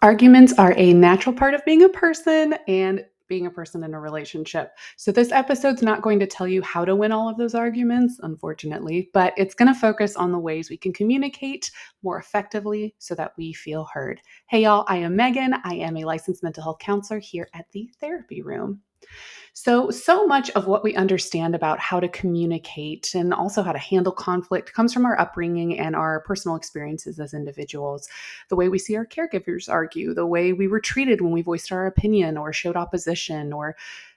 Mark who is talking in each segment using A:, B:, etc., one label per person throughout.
A: Arguments are a natural part of being a person and being a person in a relationship. So, this episode's not going to tell you how to win all of those arguments, unfortunately, but it's going to focus on the ways we can communicate more effectively so that we feel heard. Hey, y'all, I am Megan. I am a licensed mental health counselor here at the therapy room. So much of what we understand about how to communicate and also how to handle conflict comes from our upbringing and our personal experiences as individuals. The way we see our caregivers argue, the way we were treated when we voiced our opinion or showed opposition, or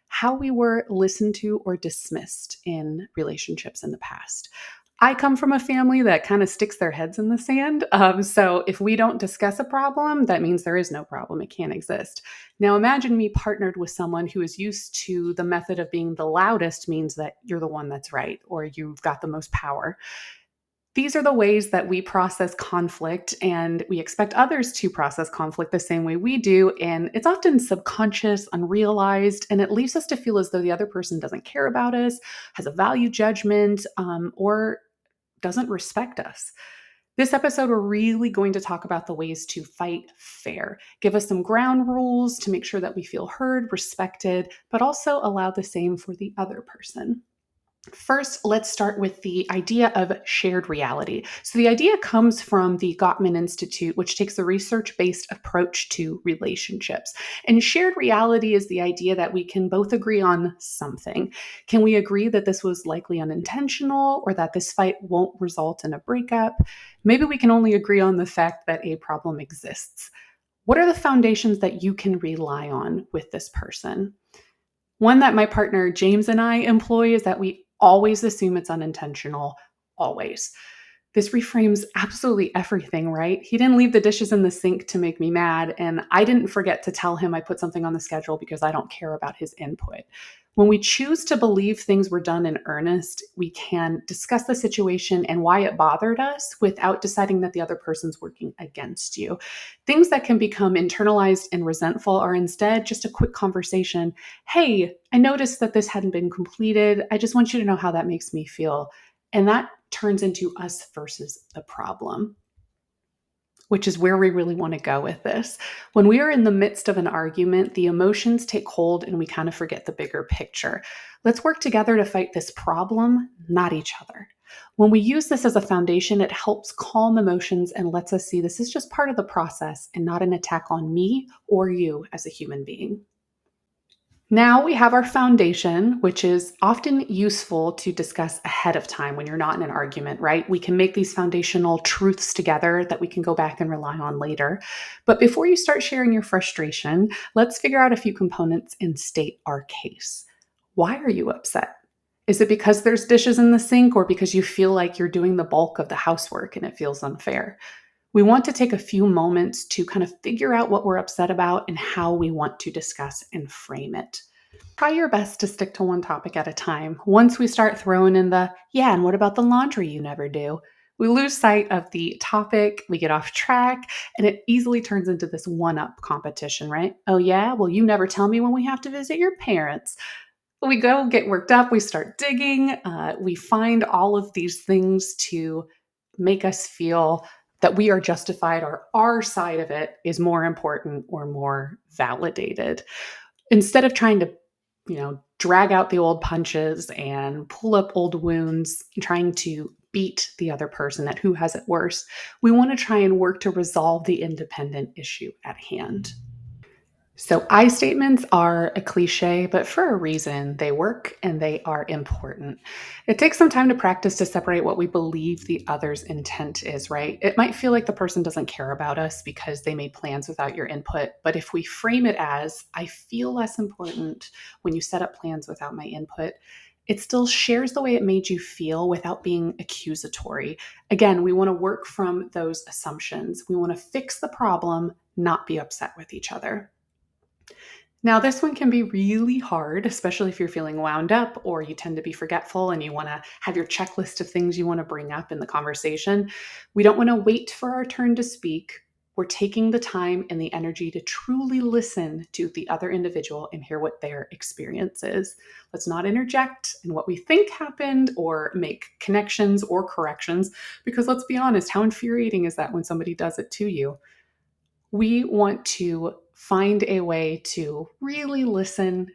A: how we were listened to or dismissed in relationships in the past. I come from a family that kind of sticks their heads in the sand. So if we don't discuss a problem, that means there is no problem. It can't exist. Now, imagine me partnered with someone who is used to the method of being the loudest means that you're the one that's right or you've got the most power. These are the ways that we process conflict, and we expect others to process conflict the same way we do. And it's often subconscious, unrealized, and it leaves us to feel as though the other person doesn't care about us, has a value judgment, or doesn't respect us. This episode, we're really going to talk about the ways to fight fair, give us some ground rules to make sure that we feel heard, respected, but also allow the same for the other person. First, let's start with the idea of shared reality. So, the idea comes from the Gottman Institute, which takes a research based approach to relationships. And shared reality is the idea that we can both agree on something. Can we agree that this was likely unintentional or that this fight won't result in a breakup? Maybe we can only agree on the fact that a problem exists. What are the foundations that you can rely on with this person? One that my partner James and I employ is that we always assume it's unintentional, always. This reframes absolutely everything, right? He didn't leave the dishes in the sink to make me mad, and I didn't forget to tell him I put something on the schedule because I don't care about his input. When we choose to believe things were done in earnest, we can discuss the situation and why it bothered us without deciding that the other person's working against you. Things that can become internalized and resentful are instead just a quick conversation. Hey, I noticed that this hadn't been completed. I just want you to know how that makes me feel. And that turns into us versus the problem, which is where we really want to go with this. When we are in the midst of an argument, the emotions take hold and we kind of forget the bigger picture. Let's work together to fight this problem, not each other. When we use this as a foundation, it helps calm emotions and lets us see this is just part of the process and not an attack on me or you as a human being. Now we have our foundation, which is often useful to discuss ahead of time when you're not in an argument, right? We can make these foundational truths together that we can go back and rely on later. But before you start sharing your frustration, let's figure out a few components and state our case. Why are you upset? Is it because there's dishes in the sink or because you feel like you're doing the bulk of the housework and it feels unfair? We want to take a few moments to kind of figure out what we're upset about and how we want to discuss and frame it. Try your best to stick to one topic at a time. Once we start throwing in the, yeah, and what about the laundry you never do? We lose sight of the topic, we get off track, and it easily turns into this one-up competition, right? Oh yeah, well you never tell me when we have to visit your parents. We go get worked up, we start digging, we find all of these things to make us feel that we are justified or our side of it is more important or more validated. Instead of trying to, drag out the old punches and pull up old wounds, trying to beat the other person at who has it worse, we want to try and work to resolve the independent issue at hand. So, I statements are a cliche, but for a reason, they work and they are important. It takes some time to practice to separate what we believe the other's intent is, right? It might feel like the person doesn't care about us because they made plans without your input. But if we frame it as, I feel less important when you set up plans without my input, it still shares the way it made you feel without being accusatory. Again, we want to work from those assumptions. We want to fix the problem, not be upset with each other. Now, this one can be really hard, especially if you're feeling wound up or you tend to be forgetful and you want to have your checklist of things you want to bring up in the conversation. We don't want to wait for our turn to speak. We're taking the time and the energy to truly listen to the other individual and hear what their experience is. Let's not interject in what we think happened or make connections or corrections, because let's be honest, how infuriating is that when somebody does it to you? We want to find a way to really listen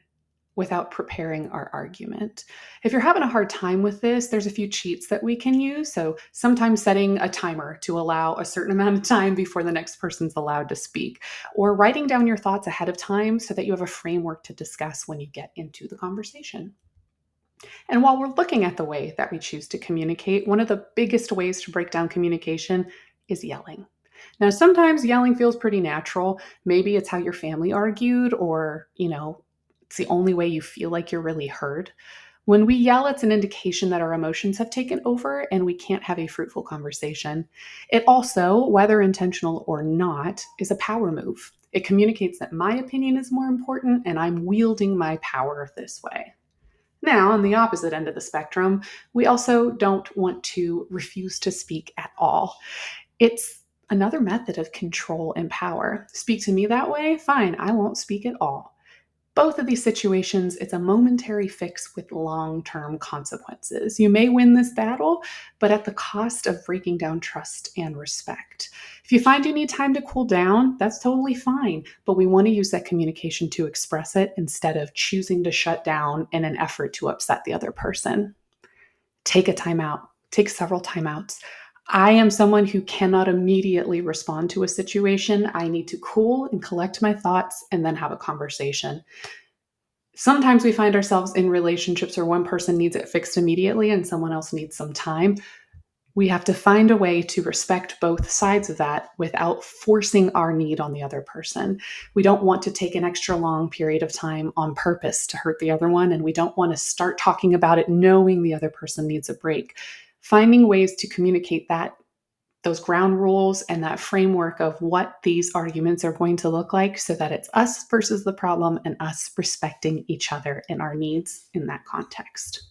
A: without preparing our argument. If you're having a hard time with this, there's a few cheats that we can use. So sometimes setting a timer to allow a certain amount of time before the next person's allowed to speak, or writing down your thoughts ahead of time so that you have a framework to discuss when you get into the conversation. And while we're looking at the way that we choose to communicate, one of the biggest ways to break down communication is yelling. Now, sometimes yelling feels pretty natural. Maybe it's how your family argued, or, it's the only way you feel like you're really heard. When we yell, it's an indication that our emotions have taken over and we can't have a fruitful conversation. It also, whether intentional or not, is a power move. It communicates that my opinion is more important and I'm wielding my power this way. Now, on the opposite end of the spectrum, we also don't want to refuse to speak at all. It's another method of control and power. Speak to me that way? Fine, I won't speak at all. Both of these situations, it's a momentary fix with long-term consequences. You may win this battle, but at the cost of breaking down trust and respect. If you find you need time to cool down, that's totally fine, but we want to use that communication to express it instead of choosing to shut down in an effort to upset the other person. Take a timeout. Take several timeouts. I am someone who cannot immediately respond to a situation. I need to cool and collect my thoughts and then have a conversation. Sometimes we find ourselves in relationships where one person needs it fixed immediately and someone else needs some time. We have to find a way to respect both sides of that without forcing our need on the other person. We don't want to take an extra long period of time on purpose to hurt the other one, and we don't want to start talking about it knowing the other person needs a break. Finding ways to communicate those ground rules and that framework of what these arguments are going to look like so that it's us versus the problem and us respecting each other and our needs in that context.